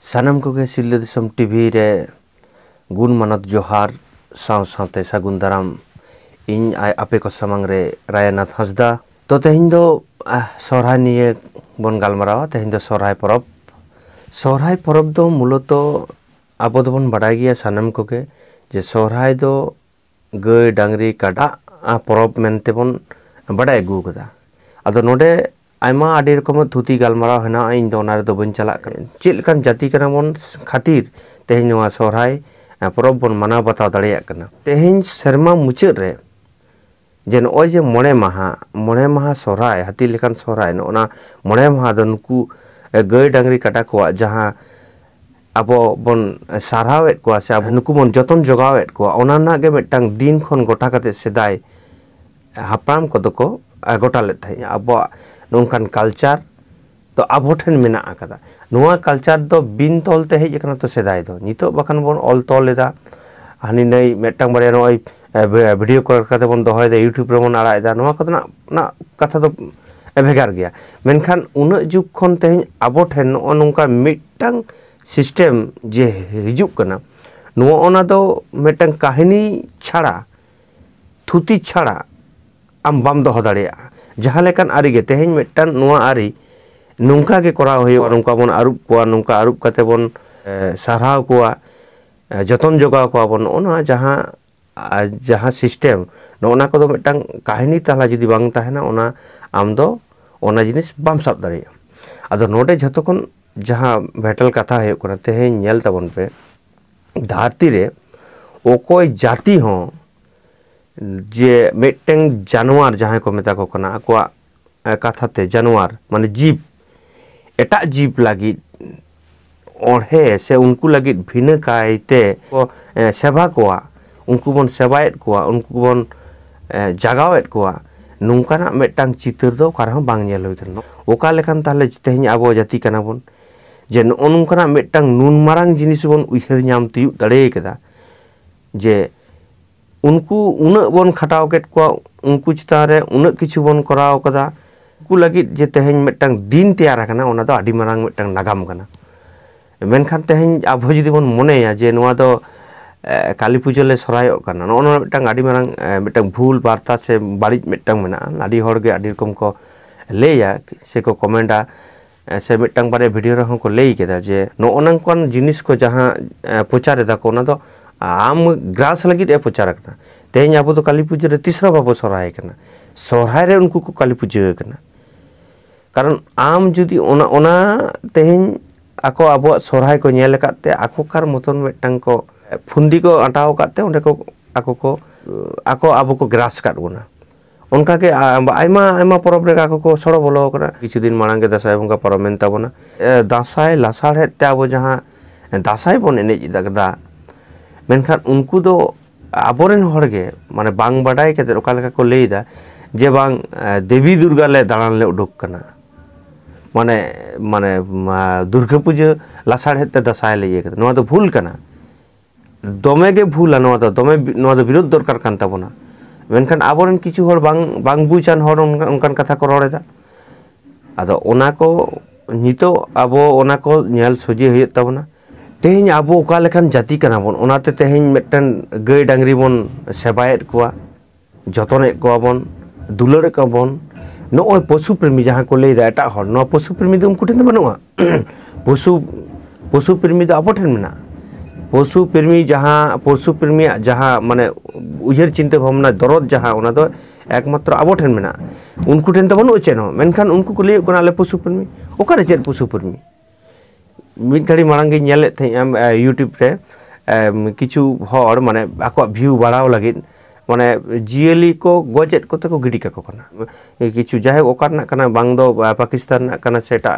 सानम को सिल्ले दिसम टीवी रे गुण मानत जोहार साथ सागुन दाराम इन आपे को सामंग रे रायनाथ हंसदा तो तेहिं दो सोहराय निये बन गालमारावा तेहिं दो सोहराय परब दो मूलतो आबो दोबन बाडाय गिया सानम को के जे सोहराय दो गाय डांगरी काडा परब मेनते बन बाडाय अगू कदा आदो नोडे आयमा आडी रकम थुती गालमाराव हेना इन दो नारे दो बन चला चेद लेकान जाति कना बन खातिर तेहिं नोआ सोहराय परब बन मानाव बाताव दाड़ेयाग कना तेहिं सेरमा मुचाद रे जे नोय जे मोणे माहा सोहराय हाती लेकान सोहराय नोना मोणे माहा दो नुकु गाय डांगरी काटा को जहां आबो बन सारहावेद को से अब नुकु बन जतन जोगावेद को ओना ना गे मिदटांग दिन खन गोटा कते सेदाय हापराम को दको गोटा ले थाई आबो नोंकान कल्चर तो आबो ठेन मेना आकादा नोआ कल्चर दो बिन तोलते हेज कना तो सेदाय दो नितो बखान बन ऑल तोल लेदा हानि नै मिदटांग बारे नोय वीडियो कॉल करते बन दोहय दा यूट्यूब रे बन आड़ा दा नोआ कदना ना कथा दो भेगार गया मेनखान उना जुग खन तेहिं आबो ठेन नो नोंका मिदटांग सिस्टम जे हिजुग कना नोआ ओना दो मिदटांग काहिनी छाड़ा थुती छाड़ा आम बाम दोह दाड़ेया जहां लेकान आरी गे तेहिं मिदटांग नोआ आरी नोंका के कराव होयो नोंका बन आरुप कोआ नोंका आरुप कते बन सारहाव कोआ जतन जोगाव कोआ बन ओना जहां सिस्टम नोना को दो मिदटांग काहिनी ताला जुदी बांग ताहेना ओना आम दो ओना जिनिस बाम साब दाड़ेया आदो नोडे झतोखन जहां भेटल कथा है कोना तेहिं नेल ताबन पे धरती रे ओकोय जाति हो जे मिदटांग जानवर जहां को मेता को कना अकोआ कथा ते जानवर माने जीव एटा जीव लगी ओढ़े से उनको लगी भिन्न कायते को सेवा कोआ उनको बन सेवायत कोआ उनको बन जागावेत कोआ नोंकाना मिदटांग चितर दो कारहं बांग नेल होय कना ओका लेखान ताहले तेहिं आबो जाति कना बन जे नोंकाना मिदटांग नुन मारांग जिनिस बन उइहार नाम तियु दाड़े केदा जे उनको उना बन खटाव केट को उनको चितान रे उना किछु बन कराव कदा उनको लगी जे तेहिं मिदटांग दिन तैयार कना ओना दो आडी मारांग मिदटांग नागाम कना मेनखान तेहिं आबो जुदी बन मनेया जे नोआ दो काली पूजा ले सरायोग कना नोना मिदटांग आडी मारांग मिदटांग भूल वार्ता से बाड़ी मिदटांग मेना आडी हर गे आडी रकम को लेया से को कमेंटा से मिदटांग बारे वीडियो रहो को लेई केदा जे नोनांकन जिनिस को जहां प्रचार एदा को ओना दो आम ग्रास लगी प्रचार करना तेहिं आबो तो काली पूजा रे तीसरा बाबो सोहराय कना सोहराय रे उनको को काली पूजा कना कारण आम जुदी ओना तेहिं आको आबो सोहराय को नेल काते आको कार मतन मिदटांग को फुंदी को आटाव काते ओंडे को आको आबो को ग्रास काट बोना उनका के आयमा परब रे आको को सड़ो बोलो कना किछु दिन मांग के दासाय बंगा परब मेन ताबोना दासाय लासाड़ हेते आबो जहां दासाय बन एनेज दागदा मेनखान उनको दो आबोरेन हरगे माने बांग बाडाय केते ओका लेका को लेइदा जे बांग देवी दुर्गा ले दालान ले उडुक कना माने दुर्गा पूजा लासाड़ हेते दासाय ले केते नोआ दो भूल कना दमे गे भूला नोआ दो विरोध दरकार कान ताबोना मेनखान आबोरेन किछु हर बांग बुचान हर उनकान कथा को रड़ेदा आदो ओना को नितो आबो ओना को नेल सोजे होय ताबोना तेहिं आबो ओका लेखान जाति कना बन ओनाते तेहिं मिदटान गाय डांगरी बन सेवायत कोआ जतनेत कोआ बन दुलारेत कोआ बन नोय पशु प्रेमी जहां को लेदा एटा हर नो पशु प्रेमी दो उनको ठेन बनुआ पशु प्रेमी दो आबो ठेन मेना पशु प्रेमी जहां माने उयहर चिंता भावना दरद जहां ओना दो एकमात्र आबो ठेन मेना उनको ठेन तो बनु चेन मेनखान उनको को लेय कोना ले पशु प्रेमी ओकारे चेद पशु प्रेमी मिड घड़ी मांग गे नेले थे यूट्यूब रे किछु हर माने आको व्यू बढ़ाव लगी माने जियली को गजेट कोते को गिडी काको कना किछु जाहे ओकारना कना बांग दो पाकिस्तान ना कना सेटा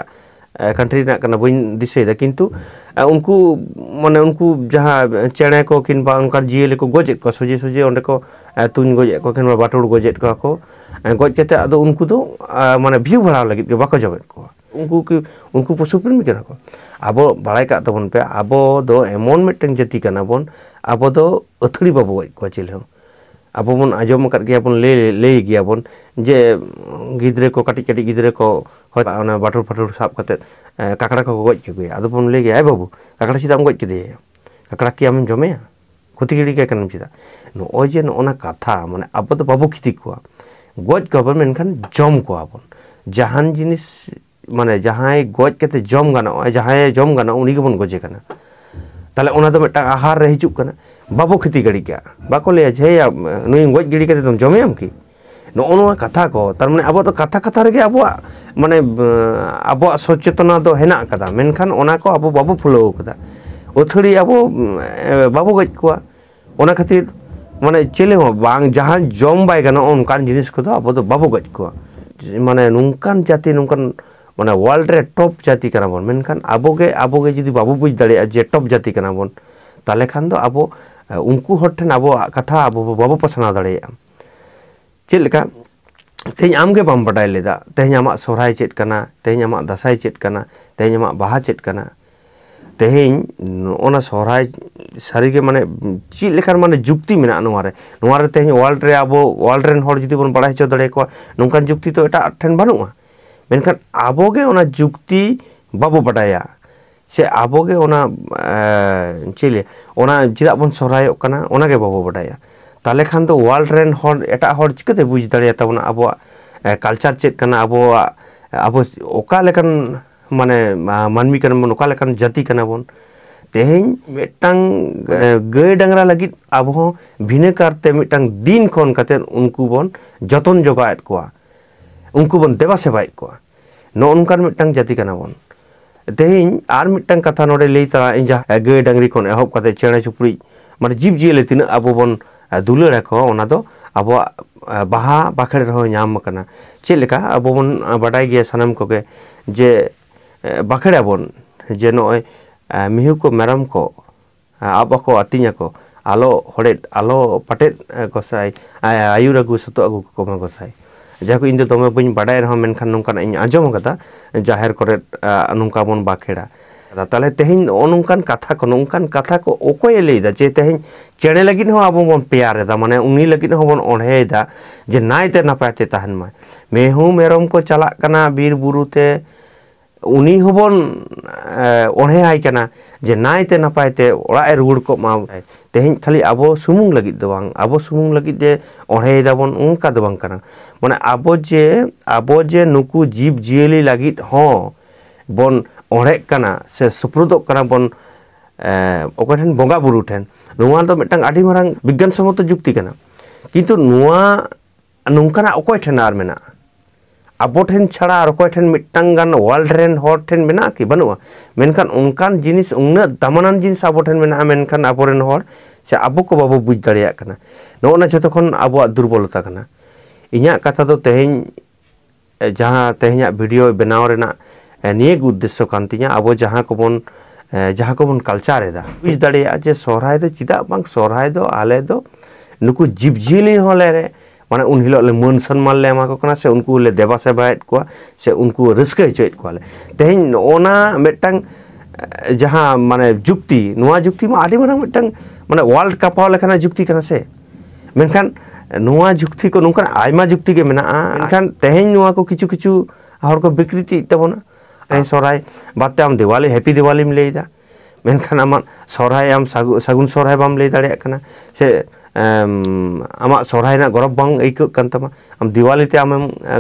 कंट्री ना कना बइन दिसेदा किंतु उनको माने उनको जहां चेणे को किनबा उनका जियली को गजेट को सोजे ओंडे को तुन गजेट को किनबा बाटुड़ गजेट को गज केते आदो उनको दो माने व्यू बढ़ाव लगी बाको जबेट को उनको पशु प्रेमी कना को आबो बाड़ाय का तबन पे आबो दो एमन मिदटांग जाति कना बन आबो दो अथड़ी बाबो गज को चिल हो आबो बन आजम कर गया बन ले गया बन जे गिद्रे को काटी गिद्रे को बाटुर फाटुर साब कते काकड़ा को गज के आदो बन ले गया बाबू काकड़ा चिदा गज के काकड़ा की आम जमे क्षति गिड़ी के चिदा नॉय जे नोना कथा माने अब तो बाबू खिति को गज को मेनखान जम को जहान जिनिस माने जहां गज के जम गाना जहां जम गाना उनी के बन गजे कना ताले ओना दो मिटा आहार रे हिजुक कना बाबू खिति गिड़ी के बाको ले जे नुई गज गिड़ी के तुम जमे आम की नोना कथा को तार माने अब तो कथा कथा रे अब माने अब सचेतना दो हेना कदा मेनखान ओना को अब बाबू फुलो कदा ओथड़ी अब बाबू गज को ओना खातिर माने चले बांग जहां जम बाय गाना उनकान जिनिस को अब तो बाबू गज को माने नुनकान जाति नुनकान माने वर्ल्ड रे टॉप जाति कना बोन मेनखान आबोगे जदि बाबू बुझ दाड़े जे टॉप जाति कना बोन ताले खान दो अब उनको हर ठन अब कथा अब बाबू पसना दाड़े चेद लेका तेज आमगे बाम बडाय लेदा तेज आमा सोहराय चेद कना तेज आमा दासाय चेद कना तेज आमा बाहा चेद कना तेज ओना सोहराय सारी के माने चेद लेखान माने जुक्ति मेना नोवारे तेज वर्ल्ड रे अब वर्ल्ड रेन हर जदि बोन बडाय चो दाड़े को नोंकान जुक्ति तो एटा ठेन बानुआ मेनखान आबोगे ओना जुक्ति बाबो बडाया से आबोगे ओना चेले ओना चिदा बोन सोहराय कना ओना के बाबो बडाया ताले खान तो वर्ल्ड रेन हर एटा हर चिकते बुझ दाड़े ताबोना अब कल्चर चेक कना अब ओका लेकन माने मानमी कन बोन ओका लेकन जाति कना बोन तेहें मिटांग गाय डांगरा लगित अब हो भिने करते मिटांग दिन खन कते उनको बोन जतन जोगाएत कोआ उनको बोन देवा सेवाएत कोआ नो उनकान मिटांग जाति कना बोन तेहें आर मिटांग कथा नोडे लई तरा इंजा गाय डांगरी खन एहब कते चेणे चुपड़ी माने जीव जियले तिना अब बोन दुलार को ओना दो अब बाहा बाखड़े रहो नाम कना चेद लेका अब बोन बाडाय गया सनम को के जे बाखड़े बोन जे नोय मिहु को मेरम को अब को अतिया को आलो हड़ेट आलो पटेट गोसाई आयुर अगु सतो अगु को गोसाई जाको इन दमे बइन बाडाय रहो मेनखान नोंकान इन आजम कदा जाहेर करे नोंका बोन बाखेड़ा ताले तेहें नोंकान कथा को ओकोय लेदा जे तेहें चेणे लगिन हो आबो बोन प्यार दा माने उनी लगिन हो बोन ओढ़ेदा जे नायते नापायते तहन मा मेहू मेरम को चला कना बीर बुरुते उनी होबन ओढ़े हाय कना जे नायते नापायते ओड़ा रुड़ को मा तेहें खाली आबो सुमुंग लगित दो बांग आबो सुमुंग लगित जे ओढ़ेदा बोन उनका दो बांग कना माने आबो जे नुकु जीव जियली लगित हो बोन ओढ़े कना से सुप्रुदो कना बोन ओकठन बोंगा बुरु ठेन नुआ दो मिटांग आडी मारांग विज्ञान सम्मत जुक्ति कना किंतु नुआ नुंकाना ओकोय ठेन आर मेना आबो ठेन छाड़ा आर ओकोय ठेन मिटांग गान वर्ल्ड रेन हर ठेन मेना कि बनुआ मेनखान उनकान जिनिस उन्ना दामानान जिनिस आबो ठेन मेना मेनखान आबो रेन हर से आबो को बाबो बुझ दाड़िया कना नोना जतो खन आबो दुर्बलता कना इन्या कथा दो तेहें जहां तेहें वीडियो बनाव रेना निये उद्देश्य कांतिया अब जहां को बोन कल्चर एदा बुझ दाड़िया जे सोहराय दो चिदा बांग सोहराय दो आले दो नुकु जीव जियली होले रे माने उन हिलो ले मन सम्मान ले एमा को कना से उनको ले देवा सेवाएत को से उनको रस्के हचोएत को ले तेहें ओना मिटांग जहां माने जुक्ति नुआ जुक्ति मा आडी माने मिटांग माने वर्ल्ड कपाव लेखाना जुक्ति कना से मेनखान नुआ जुक्ति को नुका आयमा जुक्ति के मेना मेनखान तेहें नुआ को किछु किछु हर को विकृति तबोना तेहें सोहराय बाते आम दिवाली हैप्पी दिवाली में लेदा मेनखान आमा सोहराय आम सागुन सोहराय बाम ले दाड़िया कना से आमा सोहराय ना गौरव बांग आइक कान तमा आम दिवाली ते आम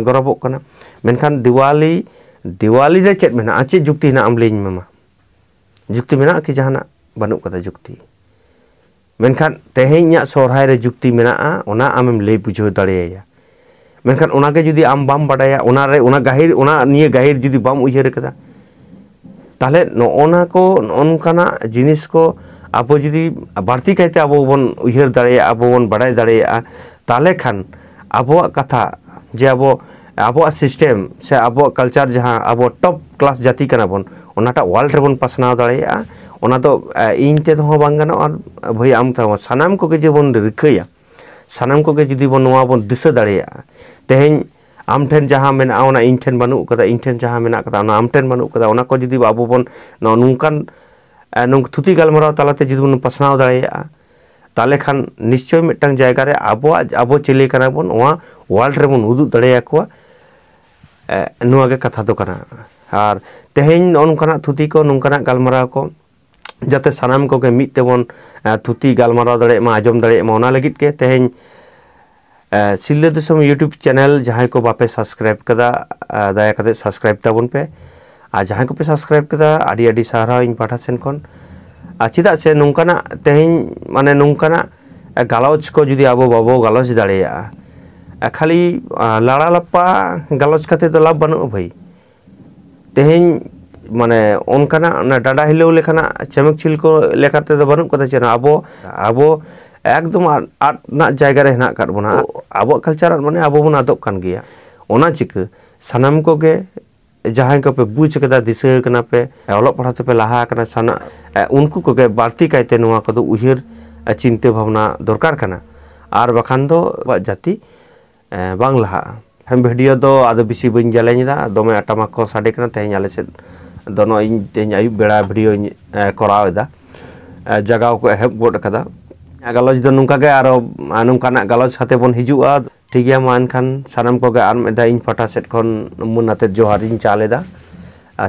गौरवो कना मेनखान दिवाली रे चेद मेना चेद जुक्ति ना आम लेइन मेमा जुक्ति मेना कि जहाना बनु कदा जुक्ति मेनखान तेहें इन्या सोहराय रे जुक्ति मेना ओना आमेम ले बुझाव दाड़िया मेनखान ओना के जुदी आम बाम बाडाया ओना रे ओना गाहिर ओना निये गाहिर जुदी बाम उयहर कदा ताले नोना को नोनकाना जिनिस को आबो जुदी बाड़ती कायते आबो बोन उयहर दाड़िया आबो बोन बाडाय दाड़िया ताले खान आबो कथा जे आबो सिस्टेम से आबो कल्चर जहां आबो टॉप क्लास जाति कना बोन ओनाटा वर्ल्ड रे बोन पासनाव दाड़िया ओना तो इन ते हो बांग गानो और भई आम था सनाम को के जे बोन रिखैया सनाम को के जुदी बोन नोआ बोन दिशा दाड़िया तेहें आम ठेन जहां मेना ओना इन ठेन बानु कदा इन ठेन जहां मेना कदा ओना आम ठेन बानु कदा ओना को जुदी आबो बोन नुंकान नुंक थुति गालमराव तालाते जुदी बोन पासनाव दाड़िया ताले खान निश्चय मिटांग जायगा रे आबो चेले कना बोन ओआ वर्ल्ड रे बोन उदुग दाड़िया को नुआ के कथा दो कना और तेहेन नोनकाना थुती को नोनकाना गालमाराव को जाते सानाम को के मिट तेबन थुती गालमाराव दड़े मा आजम दड़े मा ओना लगित के तेहेन सिल्ले दिसम यूट्यूब चैनल जहाँ को बापे सब्सक्राइब कदा दया कते सब्सक्राइब ताबन पे आ जहाँ को पे सब्सक्राइब कदा आदि आदि सारा इन पाठा सेन खन चिदा से नोंकाना तेहेन माने नोंकाना गालोच को जुदी आबो बाबो गालोच दाड़ेया खाली लाड़ा लप्पा गालोच कते तो लाभ बनु भाई तेहेन माने ओनकाना डाडा हिलो लेखाना चमक छिल को लेखाते तो बनु कदा चेना आबो एकदम आटना जायगा रे हेना काट बोना आबो कल्चर माने आबो बन आदोक कान गिया ओना चिक सानाम को गे जहाँ को पे बुझ कदा दिशा कना पे ऑलोक पढ़ाते पे लाहा कना साना उनको को गे बाड़ती कायते नोआ को दो उहिर चिंता भावना दरकार कना आर बखान दो जाति बांग लाहा हम वीडियो दो आदो बिसी बइन जालेनिदा दोमे आटामा को साडे कना तेहेन आले से दोनो इन तेहेन आयु बेड़ा वीडियो करावेदा जगह को हेल्प गोड कदा गालोच दो नुंका गे आरो नुंकाना गालोच खाते बन हिजुआ ठीक गया मा एनखान सानाम को गे आर मेदा इन फाटा सेट खन मुनाते जोहार इन चालेदा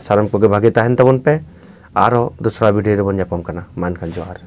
सानाम को गे भागे ताहेन तबन पे आरो दूसरा वीडियो रे बन जापम कना मा एनखान जोहार।